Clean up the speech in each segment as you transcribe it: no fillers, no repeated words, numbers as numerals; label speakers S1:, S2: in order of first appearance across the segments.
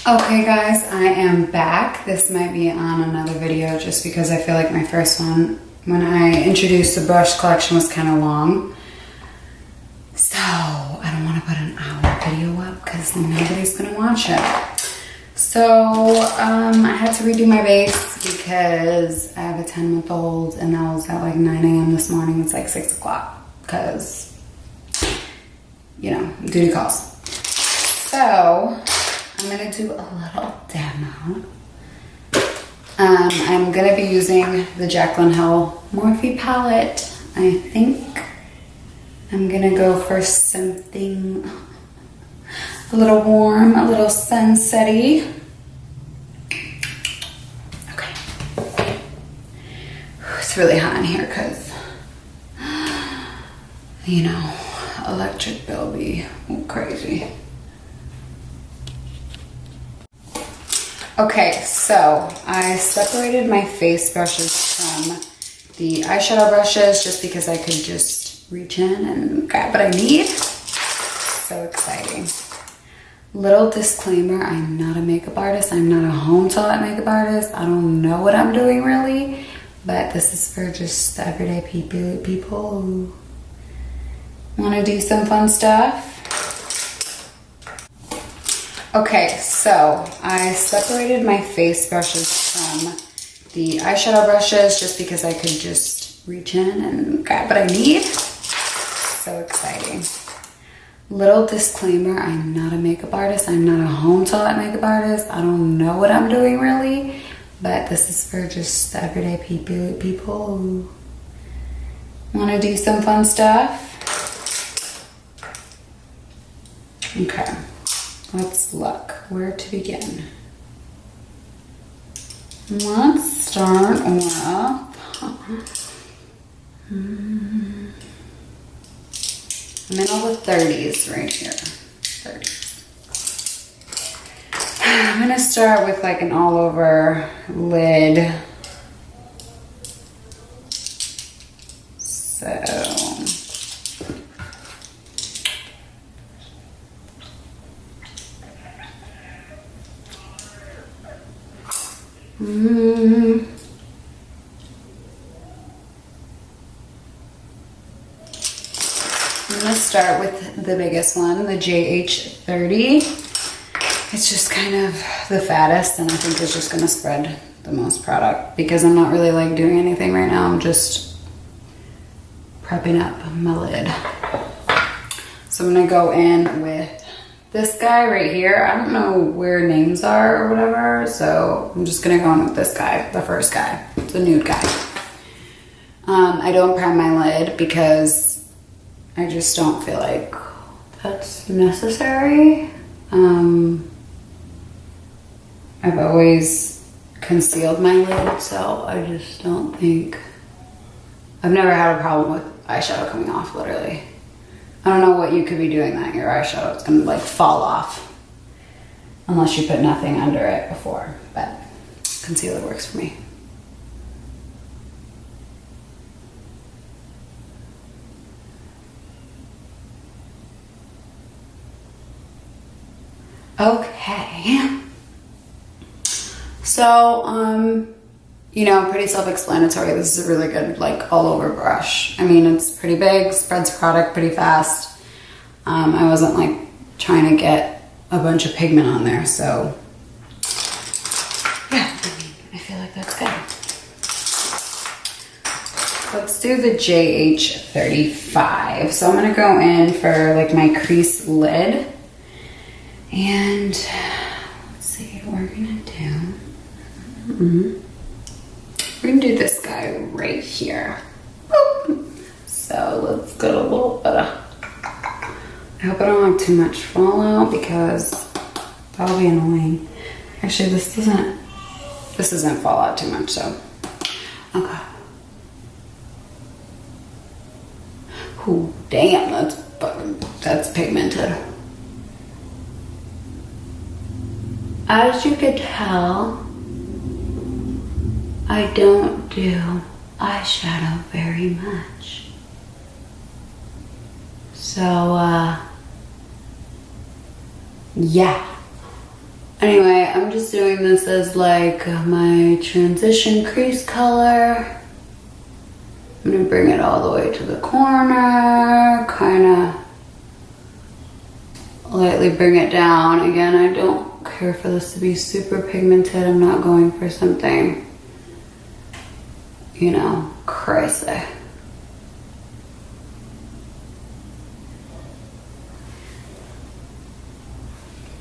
S1: Okay guys, I am back. This might be on another video just because I feel like my first one, when I introduced the brush collection, was kind of long. So I don't want to put an hour video up because nobody's going to watch it. So I had to redo my base because I have a 10-month-old and that was at like 9 a.m. this morning. It's like 6 o'clock because, you know, duty calls. So I'm gonna do a little demo. I'm gonna be using the Jaclyn Morphe palette. I think I'm gonna go for something a little warm, a little sunsetty. Okay. It's really hot in here because, you know, electric bill be crazy. Okay, so I separated my face brushes from the eyeshadow brushes just because I could just reach in and grab what I need. So exciting. Little disclaimer, I'm not a makeup artist. I'm not a home taught makeup artist. I don't know what I'm doing really, but this is for just everyday people who want to do some fun stuff. Okay, so I separated my face brushes from the eyeshadow brushes just because I could just reach in and grab what I need. So exciting. Little disclaimer, I'm not a makeup artist. I'm not a home taught makeup artist. I don't know what I'm doing really, but this is for just everyday people who want to do some fun stuff. Okay. Let's look where to begin. Let's start with, middle of the 30s right here. 30s. I'm gonna start with like an all over lid. So I'm gonna start with the biggest one, the JH30. It's just kind of the fattest and I think it's just gonna spread the most product because I'm not really like doing anything right now. I'm just prepping up my lid. So I'm gonna go in with this guy right here. I don't know where names are or whatever, so I'm just gonna go in with this guy, the first guy, the nude guy. I don't prime my lid because I just don't feel like that's necessary. I've always concealed my lid, so I just don't think, I've never had a problem with eyeshadow coming off, literally. I don't know what you could be doing that your eyeshadow is gonna like fall off unless you put nothing under it before, but concealer works for me. Okay. So, you know, pretty self-explanatory. This is a really good, like, all-over brush. I mean, it's pretty big, spreads product pretty fast. I wasn't, like, trying to get a bunch of pigment on there, so yeah, I mean, I feel like that's good. Let's do the JH35. So I'm gonna go in for, like, my crease lid. And let's see what we're gonna do. We're gonna do this guy right here. Boop. So let's get a little bit of, I hope I don't have too much fallout because that'll be annoying. Actually, this doesn't fall out too much, so. Okay. Ooh, damn, that's pigmented. As you could tell, I don't do eyeshadow very much. So, yeah. I Anyway, I'm just doing this as like my transition crease color. I'm gonna bring it all the way to the corner, kind of lightly bring it down. Again, I don't care for this to be super pigmented. I'm not going for something, you know, crazy.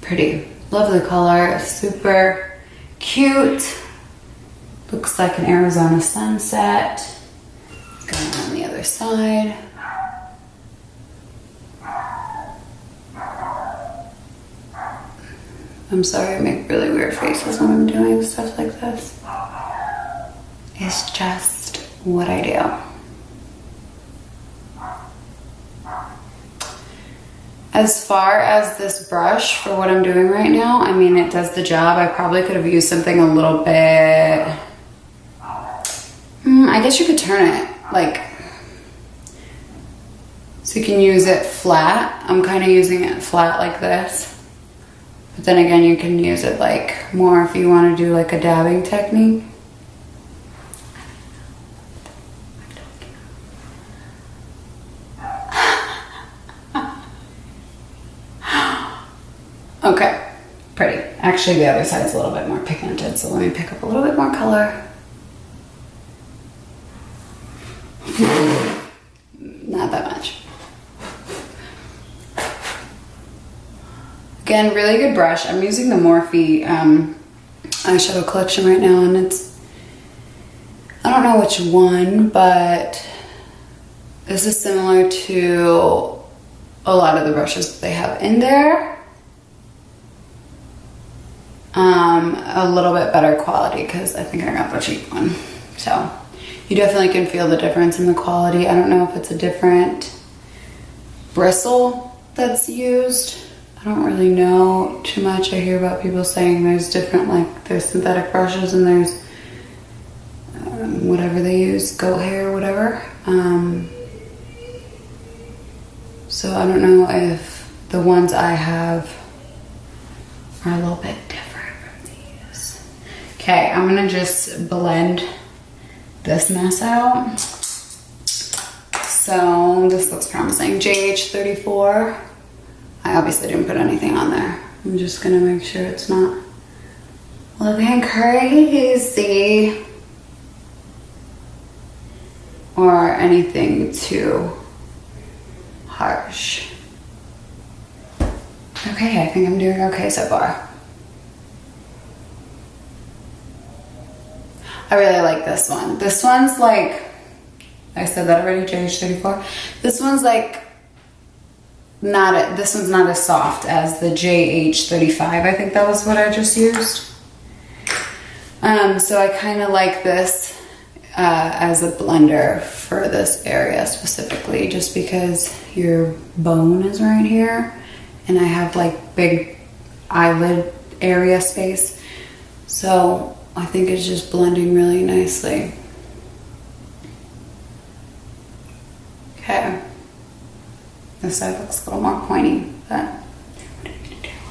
S1: Pretty. Love the color. Super cute. Looks like an Arizona sunset. Going on the other side. I'm sorry, I make really weird faces when I'm doing stuff like this. It's just what I do. As far as this brush for what I'm doing right now, I mean, it does the job. I probably could have used something a little bit, I guess you could turn it like, so you can use it flat. I'm kind of using it flat like this. But then again, you can use it like more if you want to do like a dabbing technique. Okay, pretty. Actually, the other side is a little bit more pigmented, so let me pick up a little bit more color. Not that much. Again, really good brush. I'm using the Morphe eyeshadow collection right now, and it's, I don't know which one, but this is similar to a lot of the brushes that they have in there. A little bit better quality because I think I got the cheap one. So you definitely can feel the difference in the quality. I don't know if it's a different bristle that's used. I don't really know too much. I hear about people saying there's different, like there's synthetic brushes and there's whatever they use, goat hair or whatever. So I don't know if the ones I have are a little bit different from these. Okay, I'm gonna just blend this mess out. So this looks promising. JH34. I obviously didn't put anything on there. I'm just gonna make sure it's not looking crazy or anything too harsh. Okay, I think I'm doing okay so far. I really like this one. This one's like, I said that already, JH34. This one's like, this one's not as soft as the JH35. I think that was what I just used. So I kind of like this as a blender for this area specifically, just because your bone is right here and I have like big eyelid area space. So I think it's just blending really nicely. Okay. This side looks a little more pointy, but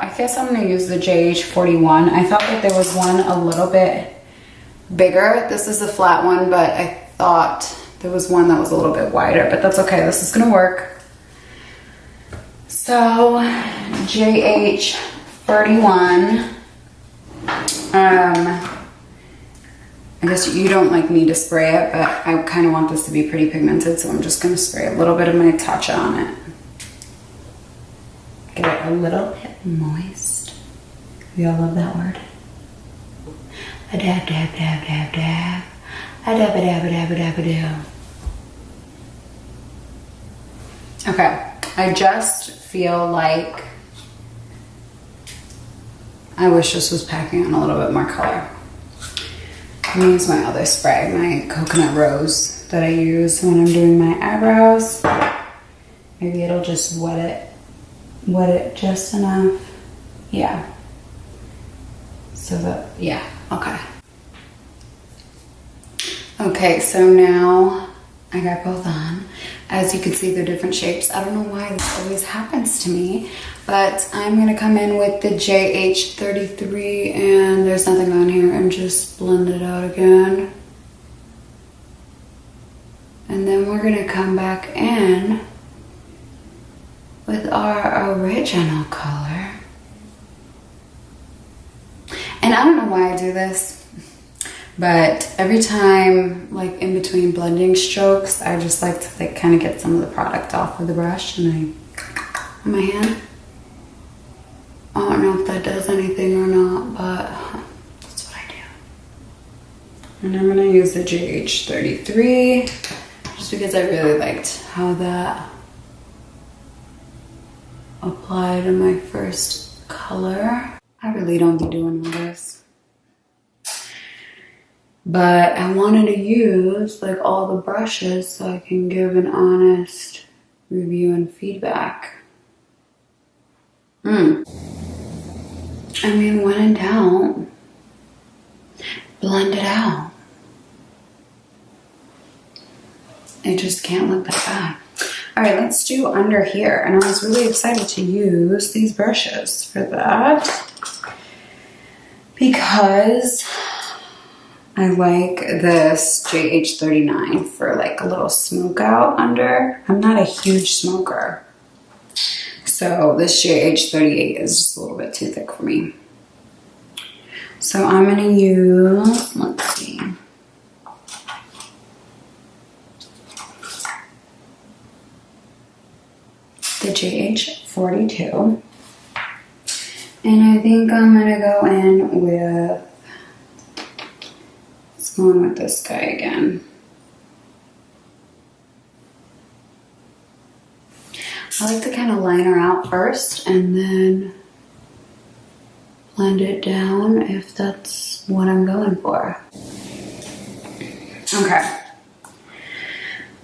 S1: I guess I'm gonna use the JH41. I thought that there was one a little bit bigger. This is a flat one, but I thought there was one that was a little bit wider, but that's okay. This is gonna work. So JH41. I guess you don't like need to spray it, but I kind of want this to be pretty pigmented, so I'm just gonna spray a little bit of my Tatcha on it. Get it a little bit moist. We all love that word. A dab, dab, dab, dab, dab. A dab, a dab, a dab, a dab, a dab. Okay, I just feel like I wish this was packing on a little bit more color. I'm gonna use my other spray, my coconut rose that I use when I'm doing my eyebrows. Maybe it'll just wet it just enough. Yeah. So that, yeah, okay. Okay, so now I got both on. As you can see, they're different shapes. I don't know why this always happens to me, but I'm gonna come in with the JH33 and there's nothing on here and just blend it out again. And then we're gonna come back in with our original color. And I don't know why I do this, but every time, like in between blending strokes, I just like to like kind of get some of the product off with the brush and on my hand. I don't know if that does anything or not, but that's what I do. And I'm gonna use the JH33 just because I really liked how that applied in my first color. I really don't be doing this. But I wanted to use like all the brushes so I can give an honest review and feedback. I mean, when in doubt, blend it out. It just can't look that bad. All right, let's do under here. And I was really excited to use these brushes for that because I like this JH39 for like a little smoke out under. I'm not a huge smoker. So this JH38 is just a little bit too thick for me. So I'm gonna use, let's see. The JH42. And I think I'm gonna go in with, let's go in with this guy again. I like to kind of line her out first and then blend it down if that's what I'm going for. Okay.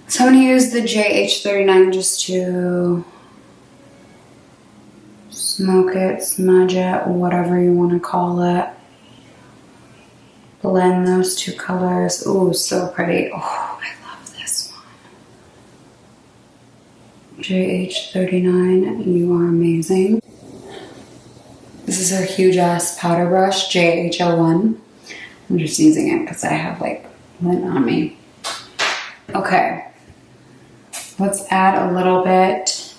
S1: So I'm gonna use the JH39 just to smoke it, smudge it, whatever you want to call it. Blend those two colors. Ooh, so pretty. Oh, I love this one. JH39, you are amazing. This is a huge ass powder brush, JH01. I'm just using it because I have like lint on me. Okay, let's add a little bit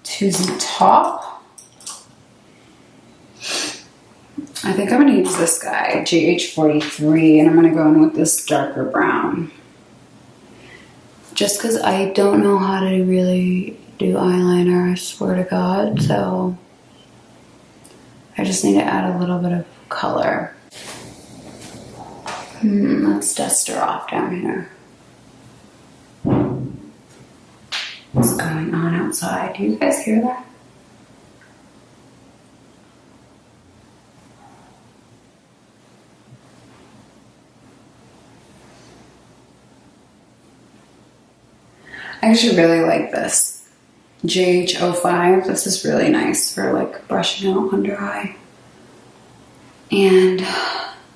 S1: to the top. I think I'm gonna use this guy, JH43, and I'm gonna go in with this darker brown. Just because I don't know how to really do eyeliner, I swear to God, so I just need to add a little bit of color. Let's dust her off down here. What's going on outside? Do you guys hear that? I actually really like this JH05. This is really nice for like brushing out under eye. And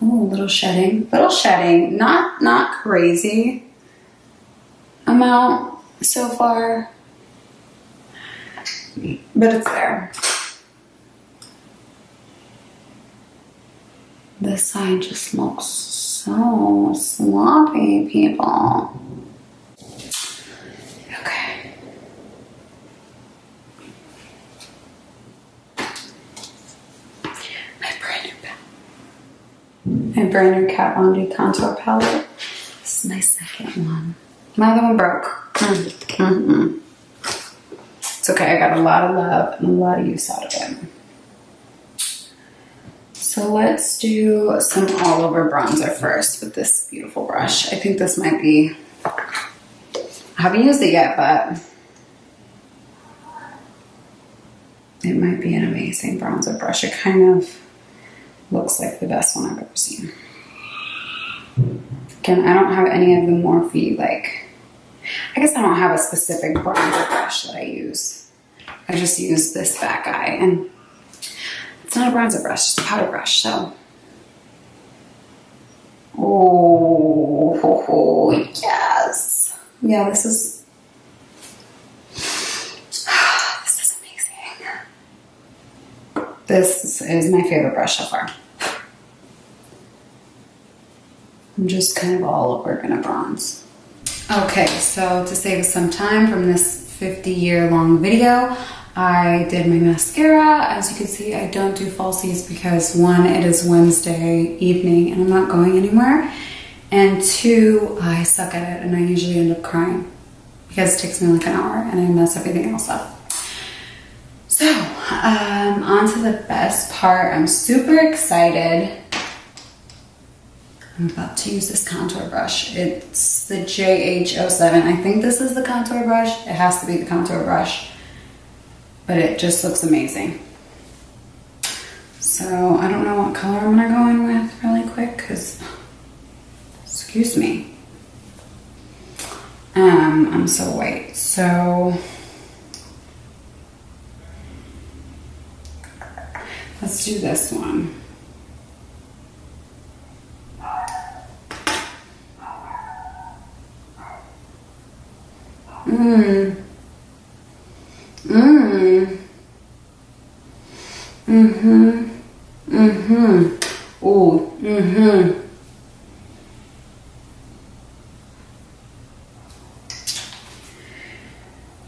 S1: ooh, little shedding, not crazy amount so far, but it's there. This side just looks so sloppy, people. Okay. My brand new Kat Von D contour palette. This is my second one. My other one broke. It's okay, I got a lot of love and a lot of use out of it. So let's do some all over bronzer first with this beautiful brush. I think this might be, I haven't used it yet, but it might be an amazing bronzer brush. It kind of looks like the best one I've ever seen. Again, I don't have any of the Morphe, like, I guess I don't have a specific bronzer brush that I use. I just use this fat guy, and it's not a bronzer brush, it's a powder brush, so. Oh, yes. Yeah, this is This is my favorite brush so far. I'm just kind of all over gonna bronze. Okay, so to save some time from this 50-year-long video, I did my mascara. As you can see, I don't do falsies because 1, it is Wednesday evening and I'm not going anywhere. And 2, I suck at it and I usually end up crying because it takes me like an hour and I mess everything else up. So, on to the best part. I'm super excited. I'm about to use this contour brush. It's the JH07. I think this is the contour brush. It has to be the contour brush, but it just looks amazing. So I don't know what color I'm gonna go in with really quick, because, excuse me, I'm so white. So let's do this one. Ooh,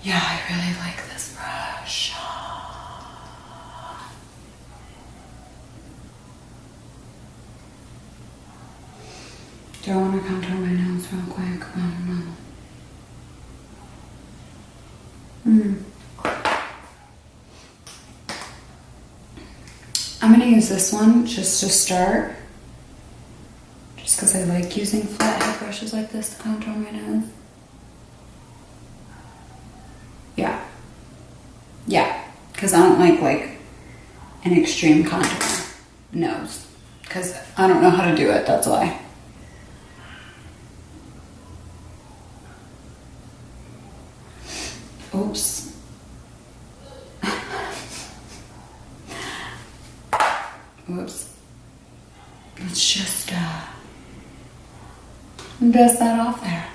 S1: Yeah, I really like this brush. Do I want to contour my nose real quick? I don't know. I'm going to use this one just to start. Just because I like using flat head brushes like this to contour my nose. Yeah, because I don't like an extreme contour nose. Because I don't know how to do it, that's why. Oops. Whoops. Let's just dust that off there.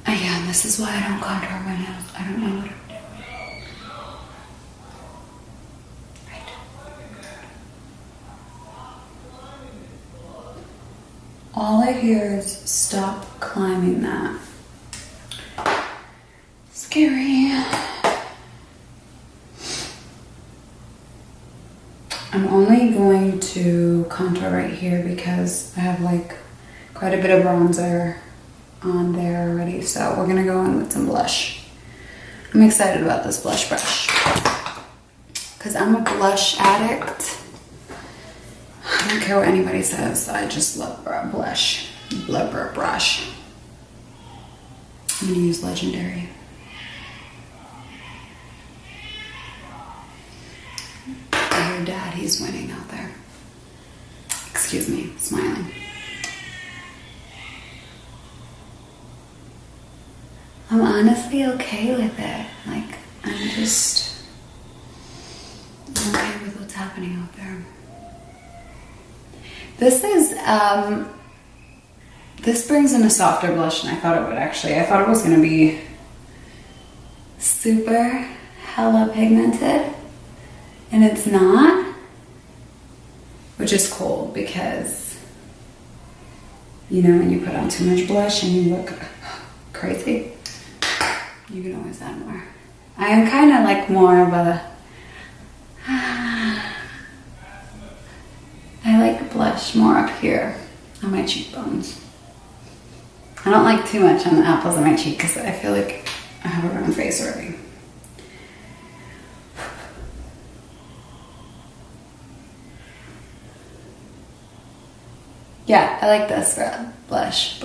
S1: Again, this is why I don't contour my nails. I don't know what I'm doing. All I hear is stop climbing that. Scary. I'm only going to contour right here because I have like quite a bit of bronzer on there already. So we're gonna go in with some blush. I'm excited about this blush brush because I'm a blush addict. I don't care what anybody says. I just love blush. Brush. I'm gonna use Legendary. I hear Dad, he's winning out there. Excuse me, smiling. I'm honestly okay with it. Like, I'm okay with what's happening out there. This is, this brings in a softer blush than I thought it would actually. I thought it was gonna be super hella pigmented, and it's not, which is cool because, you know, when you put on too much blush and you look crazy, you can always add more. I am kind of like more of a, I like blush more up here on my cheekbones. I don't like too much on the apples of my cheek because I feel like I have a round face already. Yeah, I like this blush.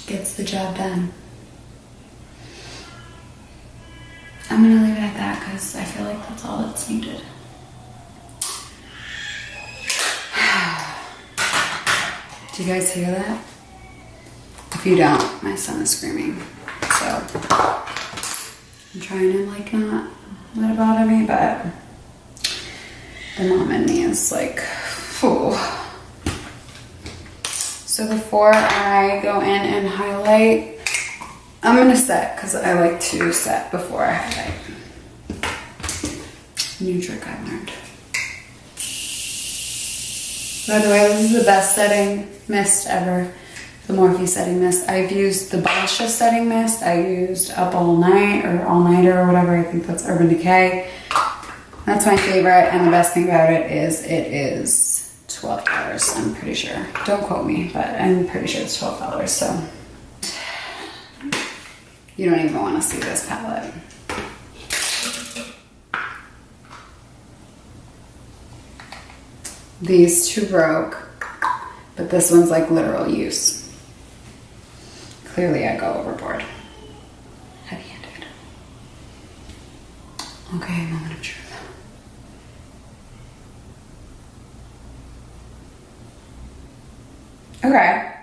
S1: Gets the job done. I'm gonna leave it at that because I feel like that's all that's needed. Do you guys hear that? If you don't, my son is screaming. So I'm trying to like not let it bother me, but the mom in me is like, whew. So before I go in and highlight, I'm gonna set, because I like to set before I highlight. New trick I've learned. By the way, this is the best setting mist ever. The Morphe setting mist. I've used the Boscia setting mist. I used Up All Night or All Nighter or whatever. I think that's Urban Decay. That's my favorite, and the best thing about it is $12, I'm pretty sure. Don't quote me, but I'm pretty sure it's $12, so. You don't even want to see this palette. These two broke, but this one's like literal use. Clearly I go overboard. Heavy-handed. Okay, moment of truth. Okay.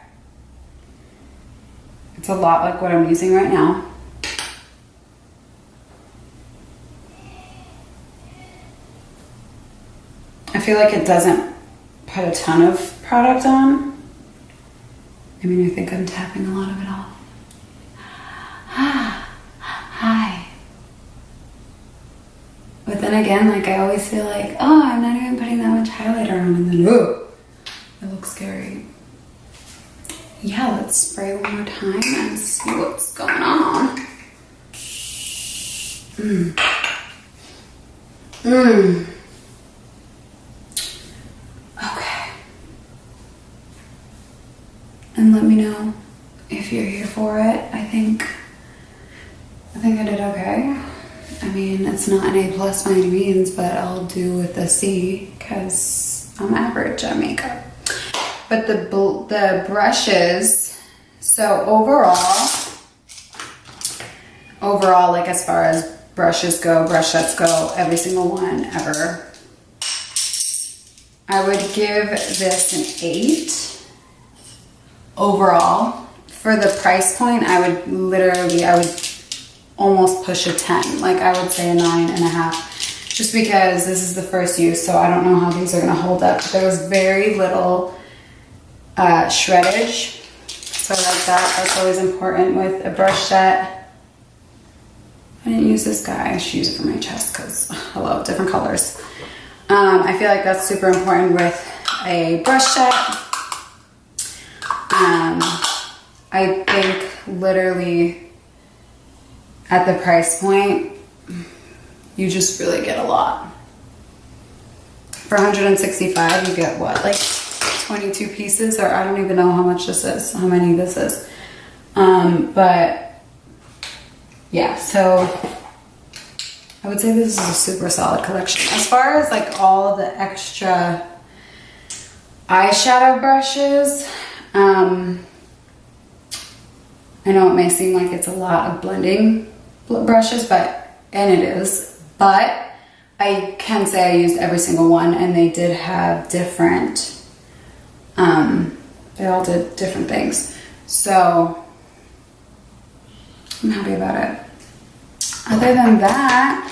S1: It's a lot like what I'm using right now. I feel like it doesn't put a ton of product on. I mean, I think I'm tapping a lot of it off. Hi. But then again, like I always feel like, oh, I'm not even putting that much highlighter on, and then, oh, it looks scary. Yeah, let's spray one more time and see what's going on. Okay. And let me know if you're here for it. I think I did okay. I mean, it's not an A+ by any means, but I'll do with a C because I'm average at makeup. But the brushes, so overall, like as far as brushes go, brush sets go, every single one ever, I would give this an 8 overall. For the price point, I would almost push a 10. Like I would say a 9.5, just because this is the first use, so I don't know how these are gonna hold up. There was very little shreddage, so I like that. That's always important with a brush set. I didn't use this guy. I should use it for my chest because, hello, different colors. I feel like that's super important with a brush set. I think literally at the price point, you just really get a lot. For $165, you get what, like 22 pieces, or I don't even know how much this is, how many this is. But yeah, so I would say this is a super solid collection. As far as like all of the extra eyeshadow brushes, I know it may seem like it's a lot of blending brushes, and it is, but I can say I used every single one, and they did have different, they all did different things. So I'm happy about it. Other than that,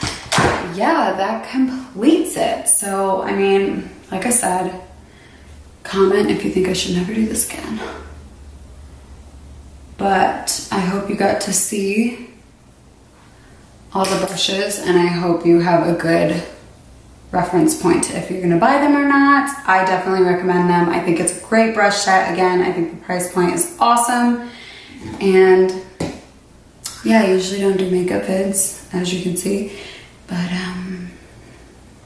S1: yeah, that completes it. So, I mean, like I said, comment if you think I should never do this again. But I hope you got to see all the brushes, and I hope you have a good reference point to if you're gonna buy them or not. I definitely recommend them. I think it's a great brush set. Again, I think the price point is awesome. And yeah, I usually don't do makeup vids, as you can see. But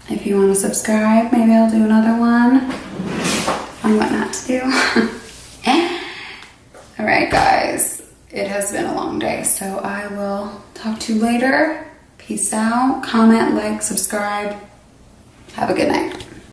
S1: if you want to subscribe, maybe I'll do another one on what not to do. All right, guys, it has been a long day, so I will talk to you later. Peace out. Comment, like, subscribe. Have a good night.